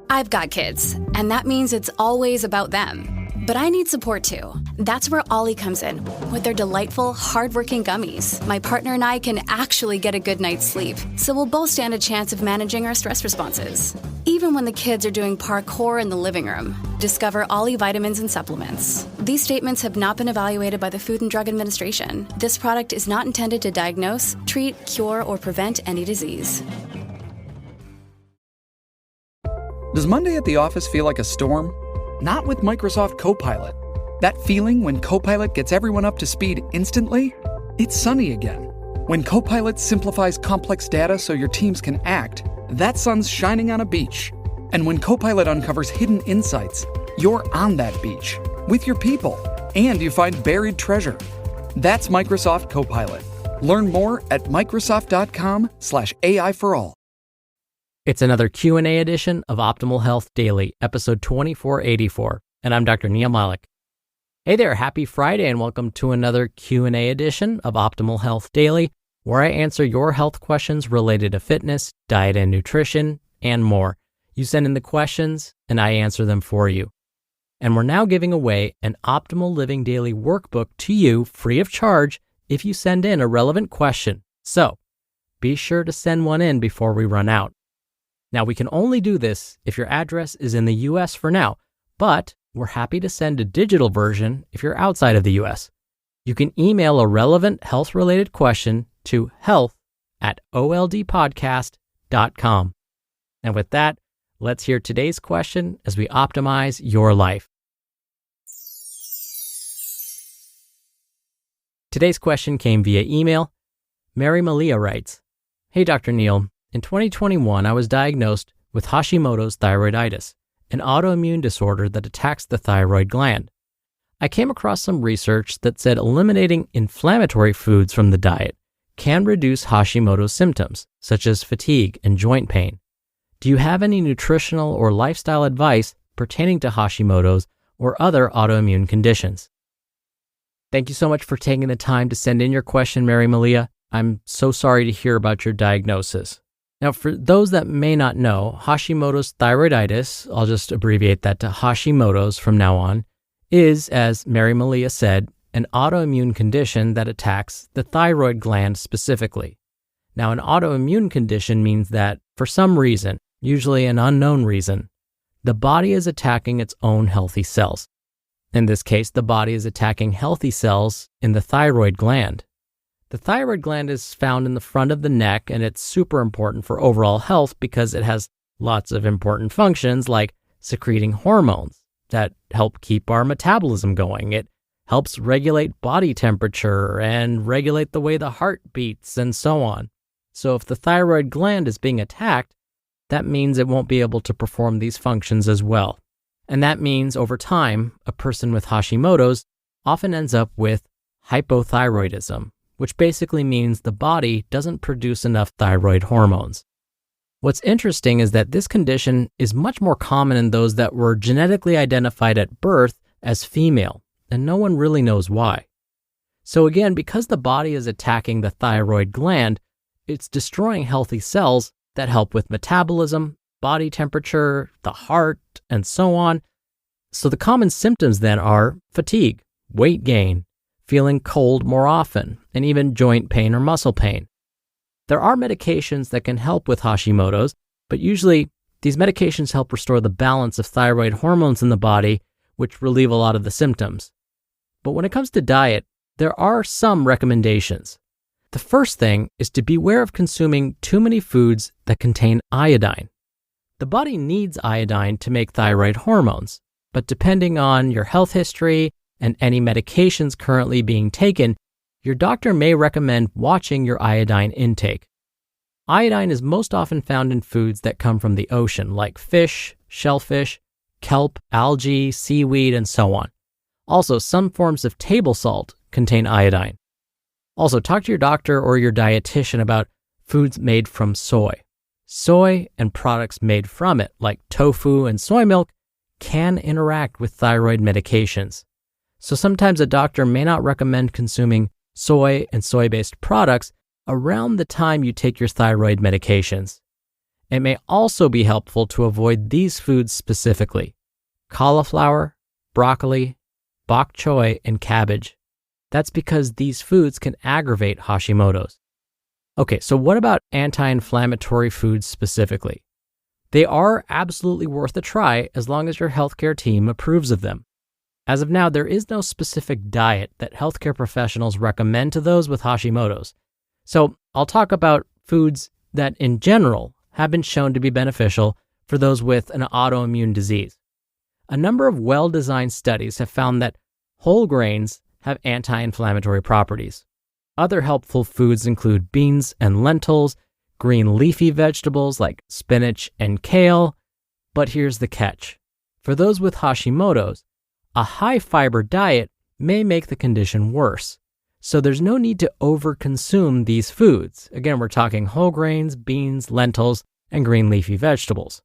I've got kids, and that means it's always about them. But I need support too. That's where Ollie comes in. With their delightful, hardworking gummies, my partner and I can actually get a good night's sleep, so we'll both stand a chance of managing our stress responses. Even when the kids are doing parkour in the living room. Discover Ollie vitamins and supplements. These statements have not been evaluated by the Food and Drug Administration. This product is not intended to diagnose, treat, cure, or prevent any disease. Does Monday at the office feel like a storm? Not with Microsoft Copilot. That feeling when Copilot gets everyone up to speed instantly? It's sunny again. When Copilot simplifies complex data so your teams can act, that sun's shining on a beach. And when Copilot uncovers hidden insights, you're on that beach with your people, and you find buried treasure. That's Microsoft Copilot. Learn more at Microsoft.com/AI for all. It's another Q&A edition of Optimal Health Daily, episode 2484, and I'm Dr. Neal Malik. Hey there, happy Friday, and welcome to another Q&A edition of Optimal Health Daily, where I answer your health questions related to fitness, diet and nutrition, and more. You send in the questions, and I answer them for you. And we're now giving away an Optimal Living Daily workbook to you free of charge if you send in a relevant question. So be sure to send one in before we run out. Now, we can only do this if your address is in the US for now, but we're happy to send a digital version if you're outside of the US. You can email a relevant health-related question to health@oldpodcast.com. And with that, let's hear today's question as we optimize your life. Today's question came via email. Mary-Malia writes, "Hey, Dr. Neal. In 2021, I was diagnosed with Hashimoto's thyroiditis, an autoimmune disorder that attacks the thyroid gland. I came across some research that said eliminating inflammatory foods from the diet can reduce Hashimoto's symptoms, such as fatigue and joint pain. Do you have any nutritional or lifestyle advice pertaining to Hashimoto's or other autoimmune conditions?" Thank you so much for taking the time to send in your question, Mary-Malia. I'm so sorry to hear about your diagnosis. Now, for those that may not know, Hashimoto's thyroiditis, I'll just abbreviate that to Hashimoto's from now on, is, as Mary-Malia said, an autoimmune condition that attacks the thyroid gland specifically. Now, an autoimmune condition means that, for some reason, usually an unknown reason, the body is attacking its own healthy cells. In this case, the body is attacking healthy cells in the thyroid gland. The thyroid gland is found in the front of the neck, and it's super important for overall health because it has lots of important functions like secreting hormones that help keep our metabolism going. It helps regulate body temperature and regulate the way the heart beats and so on. So if the thyroid gland is being attacked, that means it won't be able to perform these functions as well. And that means over time, a person with Hashimoto's often ends up with hypothyroidism, which basically means the body doesn't produce enough thyroid hormones. What's interesting is that this condition is much more common in those that were genetically identified at birth as female, and no one really knows why. So again, because the body is attacking the thyroid gland, it's destroying healthy cells that help with metabolism, body temperature, the heart, and so on. So the common symptoms then are fatigue, weight gain, feeling cold more often, and even joint pain or muscle pain. There are medications that can help with Hashimoto's, but usually these medications help restore the balance of thyroid hormones in the body, which relieve a lot of the symptoms. But when it comes to diet, there are some recommendations. The first thing is to beware of consuming too many foods that contain iodine. The body needs iodine to make thyroid hormones, but depending on your health history and any medications currently being taken, your doctor may recommend watching your iodine intake. Iodine is most often found in foods that come from the ocean, like fish, shellfish, kelp, algae, seaweed, and so on. Also, some forms of table salt contain iodine. Also, talk to your doctor or your dietitian about foods made from soy. Soy and products made from it, like tofu and soy milk, can interact with thyroid medications. So sometimes a doctor may not recommend consuming soy and soy-based products around the time you take your thyroid medications. It may also be helpful to avoid these foods specifically: cauliflower, broccoli, bok choy, and cabbage. That's because these foods can aggravate Hashimoto's. Okay, so what about anti-inflammatory foods specifically? They are absolutely worth a try as long as your healthcare team approves of them. As of now, there is no specific diet that healthcare professionals recommend to those with Hashimoto's. So I'll talk about foods that in general have been shown to be beneficial for those with an autoimmune disease. A number of well-designed studies have found that whole grains have anti-inflammatory properties. Other helpful foods include beans and lentils, green leafy vegetables like spinach and kale. But here's the catch. For those with Hashimoto's, a high-fiber diet may make the condition worse. So there's no need to overconsume these foods. Again, we're talking whole grains, beans, lentils, and green leafy vegetables.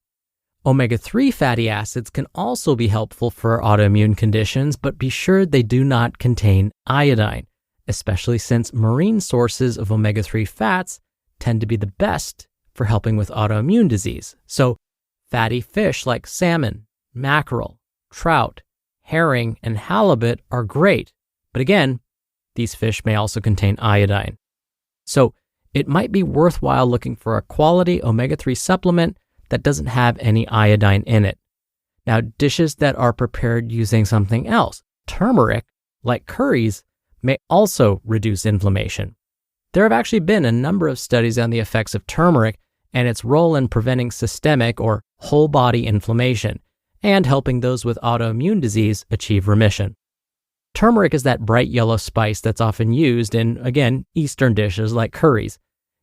Omega-3 fatty acids can also be helpful for autoimmune conditions, but be sure they do not contain iodine, especially since marine sources of omega-3 fats tend to be the best for helping with autoimmune disease. So fatty fish like salmon, mackerel, trout, herring, and halibut are great. But again, these fish may also contain iodine. So it might be worthwhile looking for a quality omega-3 supplement that doesn't have any iodine in it. Now, dishes that are prepared using something else, turmeric, like curries, may also reduce inflammation. There have actually been a number of studies on the effects of turmeric and its role in preventing systemic or whole body inflammation and helping those with autoimmune disease achieve remission. Turmeric is that bright yellow spice that's often used in, again, Eastern dishes like curries.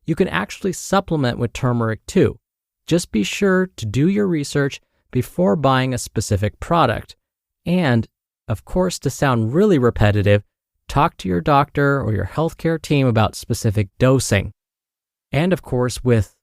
You can actually supplement with turmeric too. Just be sure to do your research before buying a specific product. And, of course, to sound really repetitive, talk to your doctor or your healthcare team about specific dosing. And, of course, with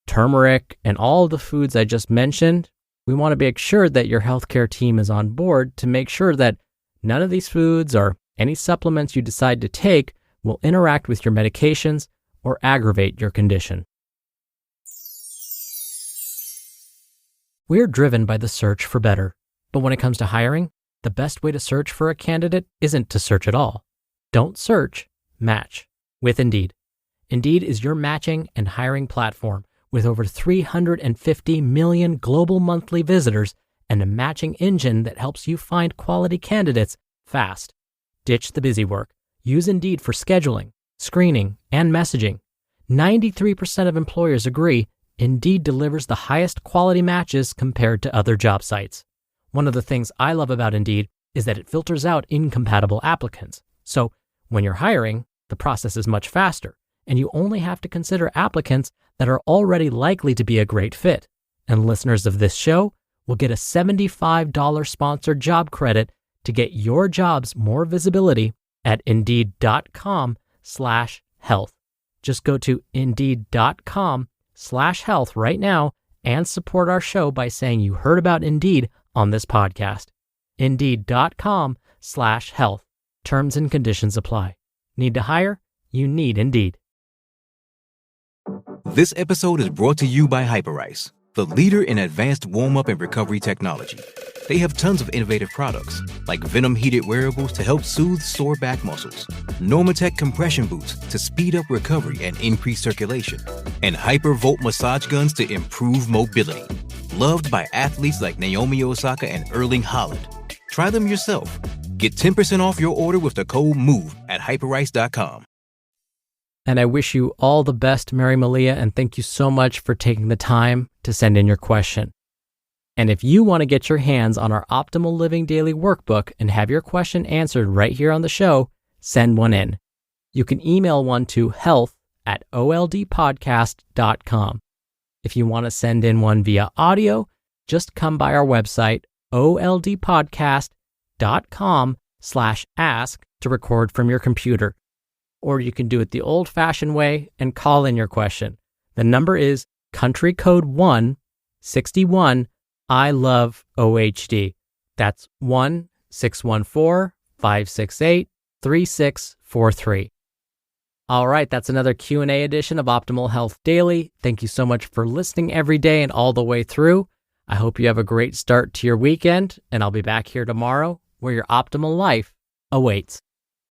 turmeric and all the foods I just mentioned, we want to make sure that your healthcare team is on board to make sure that none of these foods or any supplements you decide to take will interact with your medications or aggravate your condition. We're driven by the search for better, but when it comes to hiring, the best way to search for a candidate isn't to search at all. Don't search, match with Indeed. Indeed is your matching and hiring platform with over 350 million global monthly visitors and a matching engine that helps you find quality candidates fast. Ditch the busy work. Use Indeed for scheduling, screening, and messaging. 93% of employers agree Indeed delivers the highest quality matches compared to other job sites. One of the things I love about Indeed is that it filters out incompatible applicants. So when you're hiring, the process is much faster, and you only have to consider applicants that are already likely to be a great fit. And listeners of this show will get a $75 sponsored job credit to get your jobs more visibility at Indeed.com/health. Just go to Indeed.com/health right now and support our show by saying you heard about Indeed on this podcast. Indeed.com/health. Terms and conditions apply. Need to hire? You need Indeed. This episode is brought to you by Hyperice, the leader in advanced warm-up and recovery technology. They have tons of innovative products, like Venom-heated wearables to help soothe sore back muscles, Normatec compression boots to speed up recovery and increase circulation, and Hypervolt massage guns to improve mobility. Loved by athletes like Naomi Osaka and Erling Haaland. Try them yourself. Get 10% off your order with the code MOVE at Hyperice.com. And I wish you all the best, Mary-Malia, and thank you so much for taking the time to send in your question. And if you want to get your hands on our Optimal Living Daily Workbook and have your question answered right here on the show, send one in. You can email one to health@oldpodcast.com. If you want to send in one via audio, just come by our website, oldpodcast.com/ask to record from your computer. Or you can do it the old-fashioned way and call in your question. The number is country code 161 I love OHD. That's 1-614-568-3643. All right, that's another Q&A edition of Optimal Health Daily. Thank you so much for listening every day and all the way through. I hope you have a great start to your weekend, and I'll be back here tomorrow where your optimal life awaits.